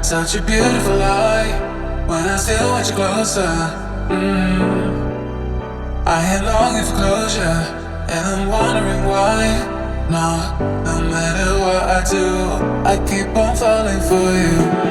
Such a beautiful lie when I still want you closer. I am longing for closure, and I'm wondering why. No matter what I do, I keep on falling for you.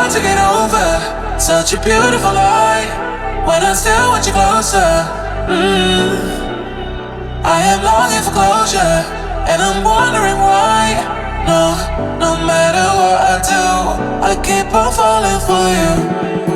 To get over such a beautiful lie when I still want you closer. I am longing for closure, and I'm wondering why. No matter what I do, I keep on falling for you.